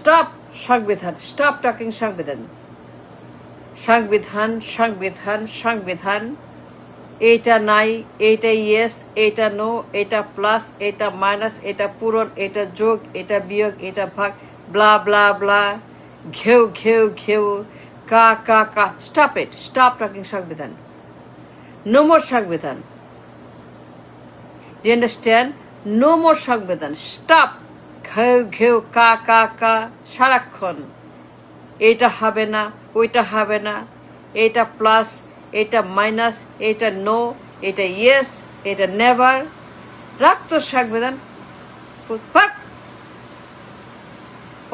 Stop সংবিধান, stop talking সংবিধান। সংবিধান সংবিধান সংবিধান, এইটা নাই, এইটা ইয়েস, এইটা নো, এটা প্লাস, এটা মাইনাস, এটা পূরণ, এটা যোগ, এটা বিয়োগ, এটা ভাগ, ব্লা ব্লা ব্লা, ঘেউ ঘেউ ঘেউ, কা কা কা। স্টপ ইট, স্টপ টকিং সংবিধান। নো মোর সংবিধান। You understand? No more সংবিধান। স্টপ ঘেউ ঘেউ, কা কা কা, সারাক্ষণ এইটা হবে না, ওইটা হবে না, এটা প্লাস, এটা মাইনাস, এটা নো, এটা ইয়েস, এটা নেভার। রাখ তোর সংবিধান।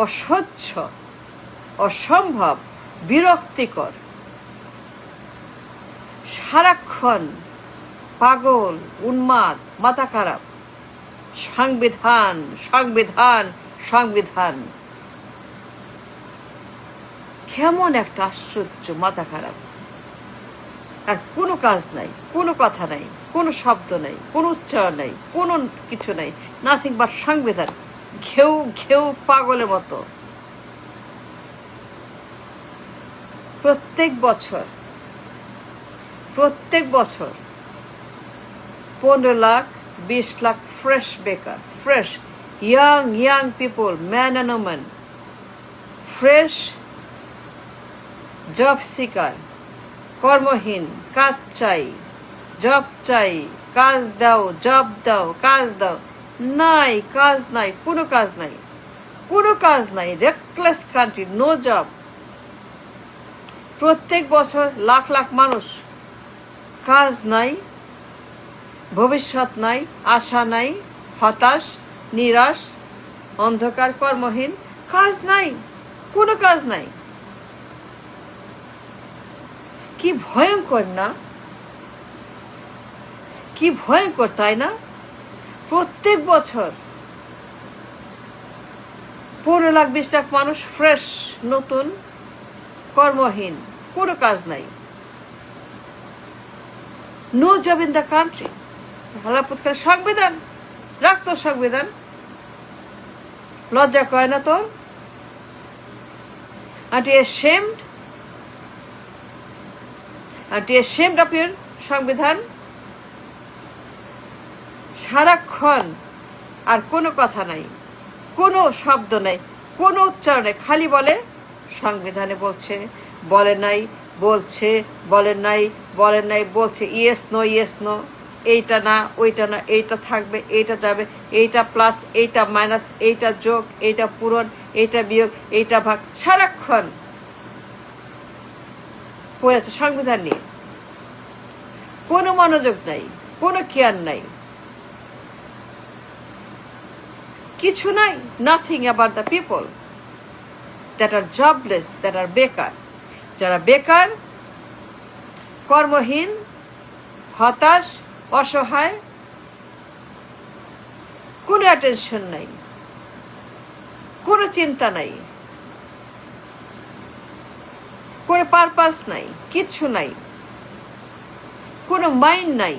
অসহ্য, অসম্ভব, বিরক্তিকর, সারাক্ষণ পাগল, উন্মাদ, মাথা খারাপ। সংবিধান সংবিধান সংবিধান, কেমন একটা আশ্চর্য, মাথা খারাপ। আর কোনো কাজ নাই, কোনো কথা নাই, কোনো শব্দ নাই, কোনো উচ্চারণ নাই, কোনো কিছু নাই, নাথিং বাট সংবিধান। ঘেউ ঘেউ পাগলের মতো। প্রত্যেক বছর 15 লাখ 20 লাখ ফ্রেশ বেকার, fresh young people, man and women, fresh job seeker, কর্মহীন, কাজ চাই, জব চাই, কাজ দাও, জব দাও, কাজ দাও। নাই, কাজ নাই, কোনো কাজ নাই, কোনো কাজ নাই। Reckless country, no job. প্রত্যেক বছর লাখ লাখ মানুষ, কাজ নাই, ভবিষ্যৎ নাই, আশা নাই, হতাশ, নিরাশ, অন্ধকার, কর্মহীন, কাজ নাই, কোনো কাজ নাই। কি ভয়ঙ্কর না? কি ভয়ঙ্কর, তাই না? প্রত্যেক বছর 15 লাখ 20 লাখ মানুষ ফ্রেশ, নতুন, কর্মহীন, কোনো কাজ নাই। No job in the country. হালাপুতখানে সংবিধান, রাখ তোর সংবিধান। লজ্জা করে না তোর? Aren't you ashamed? Aren't you ashamed of your সংবিধান? সারাক্ষণ আর কোনো কথা নাই, কোনো শব্দ নাই, কোনো উচ্চারণ নেই, খালি বলে সংবিধানে বলছে, বলে নাই, বলছে, বলে নাই, বলে নাই, বলছে, ইয়েস নো, ইয়েস নো, এইটা না, ওইটা না, এইটা থাকবে, এইটা যাবে, এইটা প্লাস, এইটা মাইনাস, এইটা যোগ, এইটা পূরণ, এইটা বিয়োগ, এইটা ভাগ। সারাক্ষণ পড়েছে সংবিধান নিয়ে, কোনো মনোযোগ নাই, কোনো কেয়ার নাই, কিছু নাই। Nothing about the people that are jobless, that are বেকার। যারা বেকার, কর্মহীন, হতাশ, অসহায়, কোনো অ্যাটেনশন নাই, কোনো চিন্তা নাই, কোনো পারপাস নাই, কিচ্ছু নাই, কোনো মাইন্ড নাই।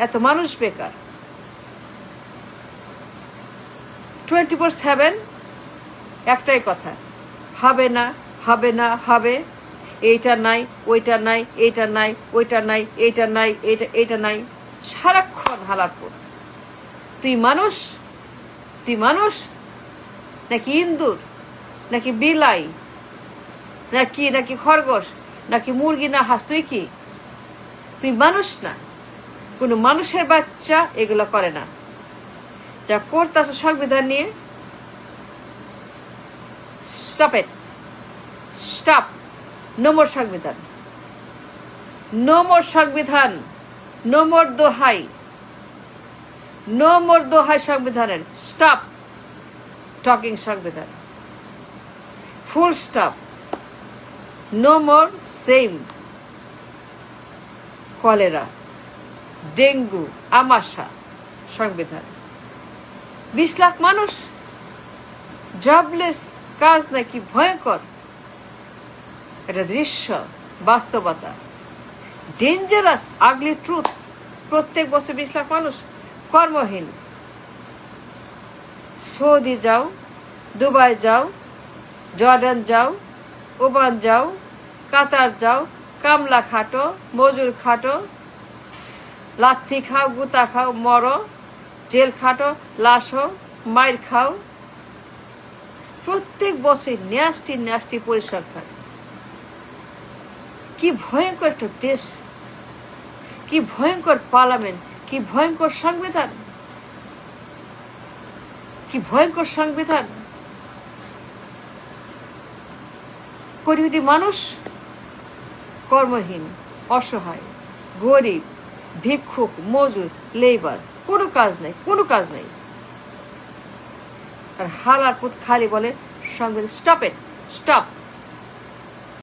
এত মানুষ বেকার। 24/7 একটাই কথা, হবে না, হবে না, হবে, এইটা নাই, ওইটা নাই, এইটা নাই, ওইটা নাই, এইটা নাই, এইটা নাই। সারাক্ষণ হালারপুর। তুই মানুষ? তুই মানুষ নাকি ইন্দুর, নাকি বিলাই, নাকি খরগোশ, নাকি মুরগি, না হাঁস? তুই কি? তুই মানুষ না। কোনো মানুষের বাচ্চা এগুলো করে না। যা করতেছ সংবিধান নিয়ে, stop it, stop. No more সংবিধান, নো মোর সংবিধান, নো মোর দোহাই, নো মোর দোহাই সংবিধানের। স্টপ টকিং সংবিধান, full stop. No more same cholera, dengue, আমাশা সংবিধান। 20 লাখ মানুষ জবলেস, কাজ নাকি, ভয়ঙ্কর এটা দৃশ্য, বাস্তবতা, ডেঞ্জারাস, আগলি ট্রুথ। প্রত্যেক বছর 20 লাখ মানুষ কর্মহীন। সৌদি যাও, দুবাই যাও, জর্ডান যাও, ওমান যাও, কাতার যাও, কামলা খাটো, মজুর খাটো, লাথি খাও, গুতা খাও, মরো, জেল খাটো, লাশ হও, মাইর খাও। প্রত্যেক বছর ন্যাস্টি ন্যাস্টি পরিসংখ্যান। কি ভয়ঙ্কর একটা দেশ, কি ভয়ঙ্কর পার্লামেন্ট, কি ভয়ঙ্কর সংবিধান, কি ভয়ঙ্কর সংবিধান। কোটি কোটি মানুষ কর্মহীন, অসহায়, গরিব, ভিক্ষুক, মজুর, লেবার, কোনো কাজ নাই, কোনো কাজ নাই। আর হালার পুত খালি বলে সংবিধান, স্টপ ইট, স্টপ।